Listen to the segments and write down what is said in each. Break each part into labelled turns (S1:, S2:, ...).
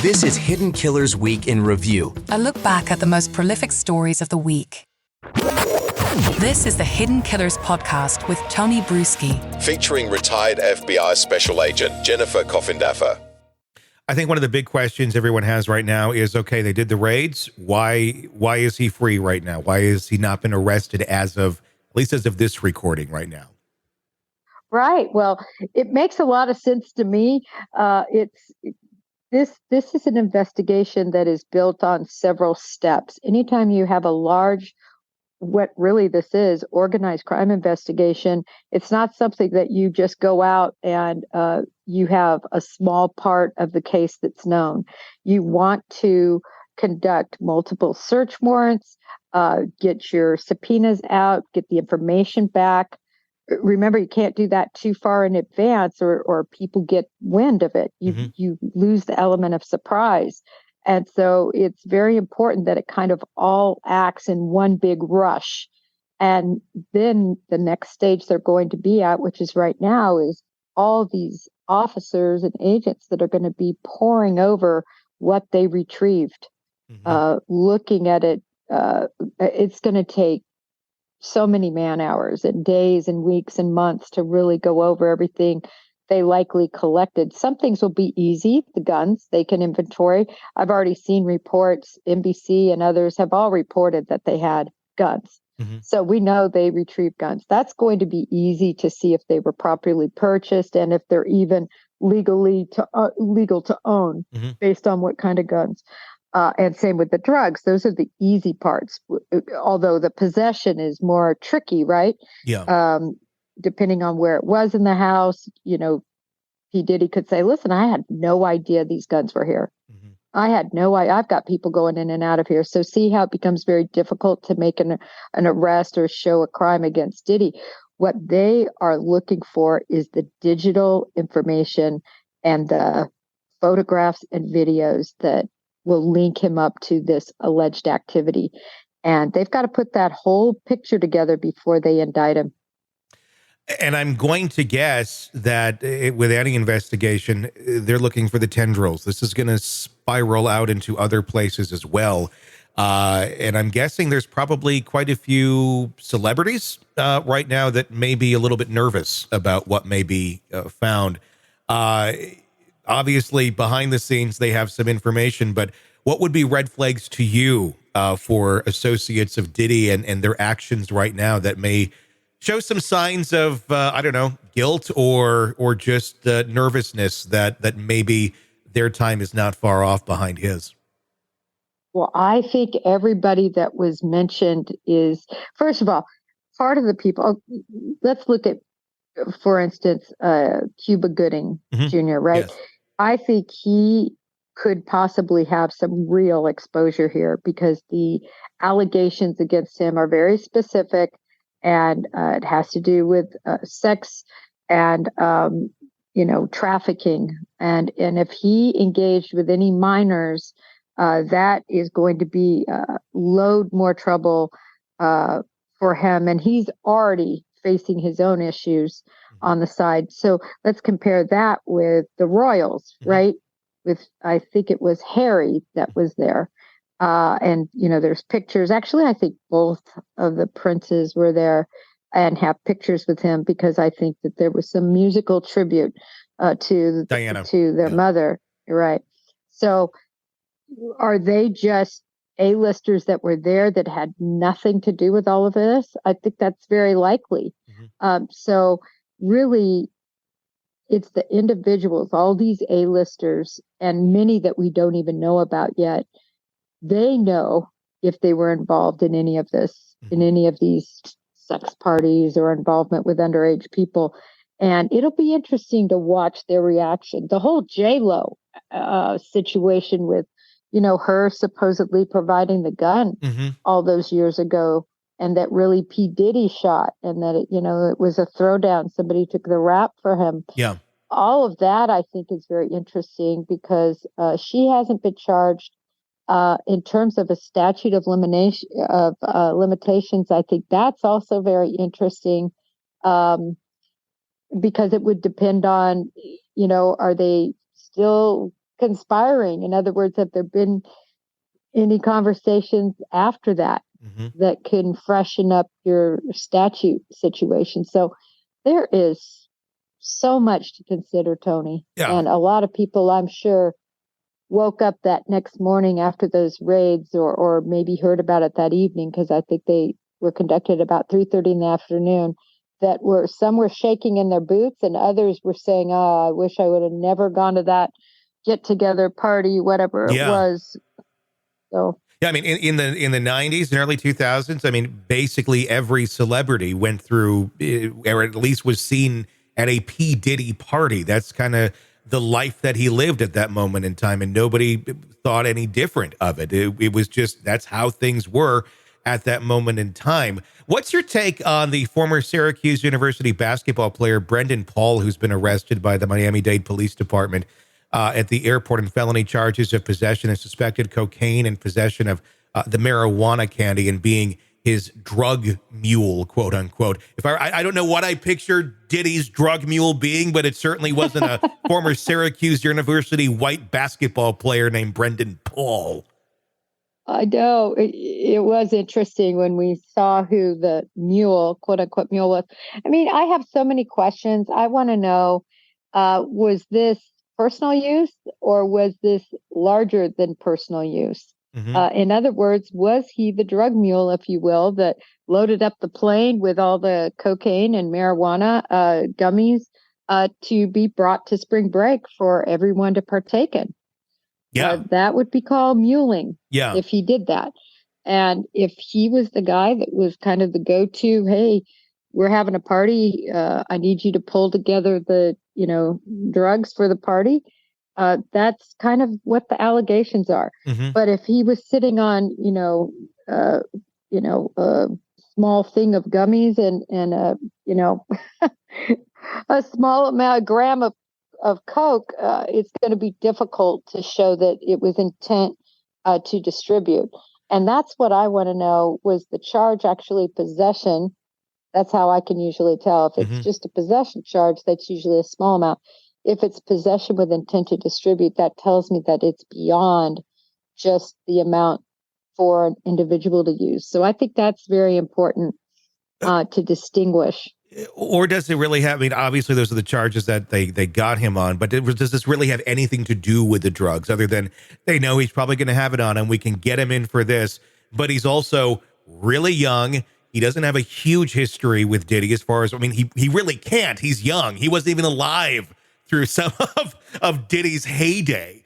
S1: This is Hidden Killers Week in Review.
S2: A look back at the most prolific stories of the week. This is the Hidden Killers podcast with Tony Brueski.
S3: Featuring retired FBI Special Agent Jennifer Coffindaffer.
S4: I think one of the big questions everyone has right now is, okay, they did the raids. Why is he free right now? Why has he not been arrested at least as of this recording right now?
S5: Right. Well, it makes a lot of sense to me. This is an investigation that is built on several steps. Anytime you have a large, what really this is, organized crime investigation, it's not something that you just go out and you have a small part of the case that's known. You want to conduct multiple search warrants, get your subpoenas out, get the information back. Remember, you can't do that too far in advance or people get wind of it. You lose the element of surprise. And so it's very important that it kind of all acts in one big rush. And then the next stage they're going to be at, which is right now, is all these officers and agents that are going to be poring over what they retrieved, looking at it. It's going to take so many man hours and days and weeks and months to really go over everything they likely collected. Some things will be easy. The guns, they can inventory. I've already seen reports, NBC and others have all reported that they had guns. So we know they retrieved guns. That's going to be easy to see if they were properly purchased and if they're even legal to own based on what kind of guns. And same with the drugs. Those are the easy parts, although the possession is more tricky, right?
S4: Yeah.
S5: Depending on where it was in the house, P. Diddy could say, listen, I had no idea these guns were here. I had no idea. I've got people going in and out of here. So see how it becomes very difficult to make an arrest or show a crime against Diddy. What they are looking for is the digital information and the photographs and videos that will link him up to this alleged activity. And they've got to put that whole picture together before they indict him.
S4: And I'm going to guess that with any investigation, they're looking for the tendrils. This is going to spiral out into other places as well. And I'm guessing there's probably quite a few celebrities right now that may be a little bit nervous about what may be found. Obviously, behind the scenes, they have some information, but what would be red flags to you for associates of Diddy and their actions right now that may show some signs of, guilt or just nervousness that maybe their time is not far off behind his?
S5: Well, I think everybody that was mentioned is, first of all, part of the people. Let's look at, for instance, Cuba Gooding Jr., right? Yes. I think he could possibly have some real exposure here because the allegations against him are very specific. And it has to do with sex and, trafficking. And if he engaged with any minors, that is going to be load more trouble for him. And he's already facing his own issues on the side. So let's compare that with the Royals, right? With, I think it was Harry that was there. And there's pictures. Actually, I think both of the princes were there and have pictures with him because I think that there was some musical tribute to Diana, to their mother. Right. So are they just A-listers that were there that had nothing to do with all of this? I think that's very likely. So really, it's the individuals, all these A-listers and many that we don't even know about yet. They know if they were involved in any of this, in any of these sex parties or involvement with underage people. And it'll be interesting to watch their reaction. The whole J-Lo situation with, her supposedly providing the gun all those years ago, and that really P. Diddy shot, and that, it was a throwdown. Somebody took the rap for him. Yeah. All of that, I think, is very interesting because she hasn't been charged. In terms of a statute of limitations, I think that's also very interesting because it would depend on, are they still conspiring? In other words, have there been any conversations after that that can freshen up your statute situation? So there is so much to consider, Tony.
S4: Yeah.
S5: And a lot of people, I'm sure, woke up that next morning after those raids, or maybe heard about it that evening, because I think they were conducted about 3:30 in the afternoon, that some were shaking in their boots, and others were saying, oh, I wish I would have never gone to that get together party, whatever it was. So
S4: yeah, I mean, in the 90s and early 2000s, I mean, basically every celebrity went through, or at least was seen at a P. Diddy party. That's kind of the life that he lived at that moment in time, and nobody thought any different of it. It was just, that's how things were at that moment in time. What's your take on the former Syracuse University basketball player Brendan Paul, who's been arrested by the Miami-Dade Police Department at the airport on felony charges of possession of suspected cocaine and possession of the marijuana candy, and being his drug mule, quote unquote? If I don't know what I pictured Diddy's drug mule being, but it certainly wasn't a former Syracuse University white basketball player named Brendan Paul.
S5: I know it was interesting when we saw who the mule, quote unquote, mule was. I mean, I have so many questions. I want to know, was this personal use, or was this larger than personal use? In other words, was he the drug mule, if you will, that loaded up the plane with all the cocaine and marijuana gummies to be brought to spring break for everyone to partake in?
S4: Yeah.
S5: That would be called muling.
S4: Yeah.
S5: If he did that. And if he was the guy that was kind of the go-to, hey, we're having a party, I need you to pull together the, drugs for the party. That's kind of what the allegations are. But if he was sitting on, a small thing of gummies and a small amount, a gram of coke, it's going to be difficult to show that it was intent to distribute. And that's what I want to know. Was the charge actually possession? That's how I can usually tell. If it's just a possession charge, that's usually a small amount. If it's possession with intent to distribute, that tells me that it's beyond just the amount for an individual to use. So I think that's very important to distinguish.
S4: Or does it really have, I mean, obviously those are the charges that they got him on, but does this really have anything to do with the drugs, other than they know he's probably going to have it on him, we can get him in for this, but he's also really young. He doesn't have a huge history with Diddy as far as, I mean, he really can't. He's young. He wasn't even alive through some of Diddy's heyday.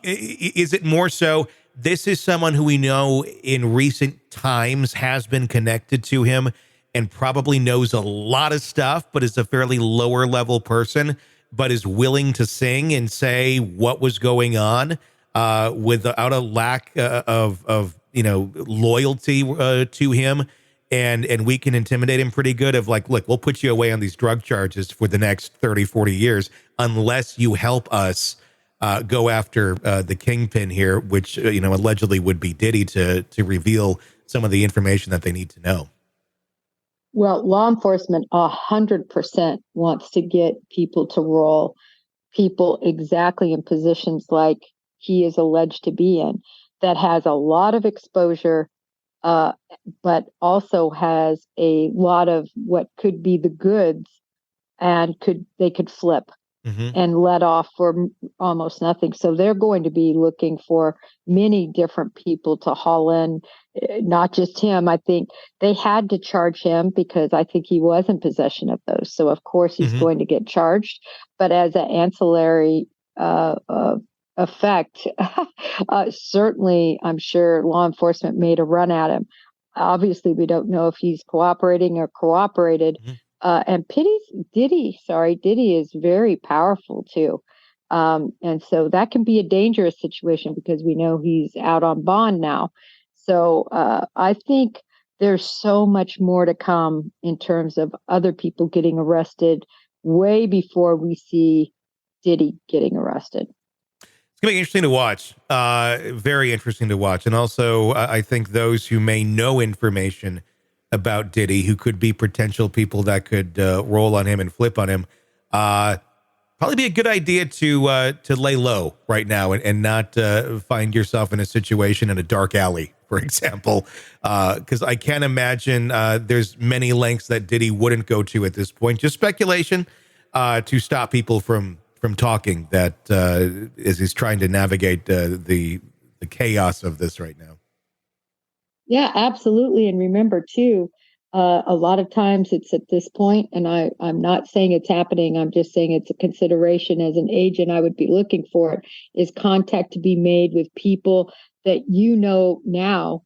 S4: Is it more so this is someone who we know in recent times has been connected to him and probably knows a lot of stuff, but is a fairly lower level person, but is willing to sing and say what was going on without a lack of loyalty to him, and we can intimidate him pretty good of like, look, we'll put you away on these drug charges for the next 30, 40 years unless you help us go after the kingpin here, which allegedly would be Diddy, to reveal some of the information that they need to know.
S5: Well, law enforcement 100% wants to get people to roll people exactly in positions like he is alleged to be in, that has a lot of exposure, but also has a lot of what could be the goods, and they could flip and let off for almost nothing. So they're going to be looking for many different people to haul in, not just him. I think they had to charge him because I think he was in possession of those. So of course he's going to get charged, but as an ancillary effect, certainly I'm sure law enforcement made a run at him. Obviously we don't know if he's cooperating or cooperated. And Diddy is very powerful too. And so that can be a dangerous situation because we know he's out on bond now. So I think there's so much more to come in terms of other people getting arrested way before we see Diddy getting arrested.
S4: It's going to be interesting to watch. Very interesting to watch. And also, I think those who may know information about Diddy, who could be potential people that could roll on him and flip on him, Probably be a good idea to lay low right now and not find yourself in a situation in a dark alley, for example, because I can't imagine there's many lengths that Diddy wouldn't go to at this point. Just speculation to stop people from talking that as he's trying to navigate the chaos of this right now.
S5: Yeah, absolutely. And remember, too, a lot of times it's at this point, and I'm not saying it's happening. I'm just saying it's a consideration as an agent. I would be looking for it is contact to be made with people that now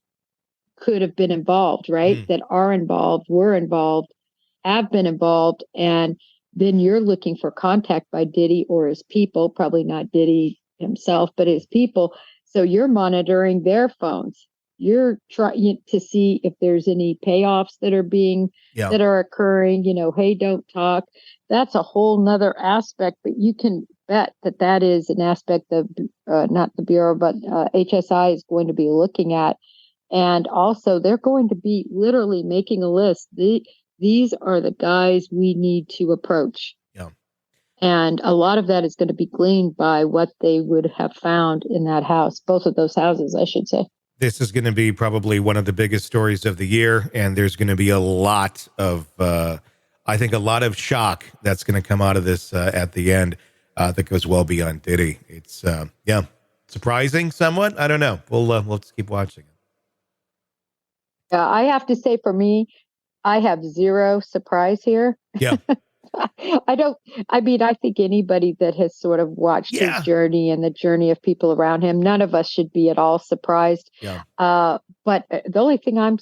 S5: could have been involved, right? That are involved, were involved, have been involved. And then you're looking for contact by Diddy or his people, probably not Diddy himself, but his people. So you're monitoring their phones. You're trying to see if there's any payoffs that are occurring, hey, don't talk. That's a whole nother aspect, but you can bet that is an aspect of not the Bureau, but HSI is going to be looking at. And also they're going to be literally making a list. These are the guys we need to approach.
S4: Yeah.
S5: And a lot of that is going to be gleaned by what they would have found in that house, both of those houses, I should say.
S4: This is going to be probably one of the biggest stories of the year, and there's going to be a lot of, I think, a lot of shock that's going to come out of this at the end that goes well beyond Diddy. It's, surprising somewhat. I don't know. We'll just keep watching it.
S5: I have to say, for me, I have zero surprise here.
S4: Yeah.
S5: I think anybody that has sort of watched his journey and the journey of people around him, none of us should be at all surprised.
S4: Yeah.
S5: But the only thing I'm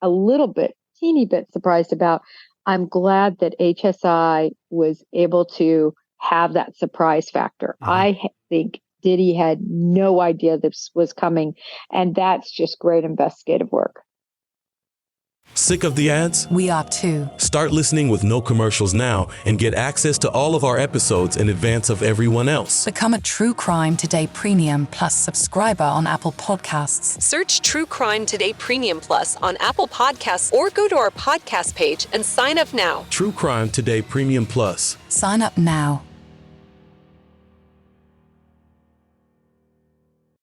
S5: a teeny bit surprised about, I'm glad that HSI was able to have that surprise factor. Mm-hmm. I think Diddy had no idea this was coming, and that's just great investigative work.
S6: Sick of the ads?
S2: We are too.
S6: Start listening with no commercials now and get access to all of our episodes in advance of everyone else.
S2: Become a True Crime Today Premium Plus subscriber on Apple Podcasts.
S7: Search True Crime Today Premium Plus on Apple Podcasts or go to our podcast page and sign up now.
S6: True Crime Today Premium Plus.
S2: Sign up now.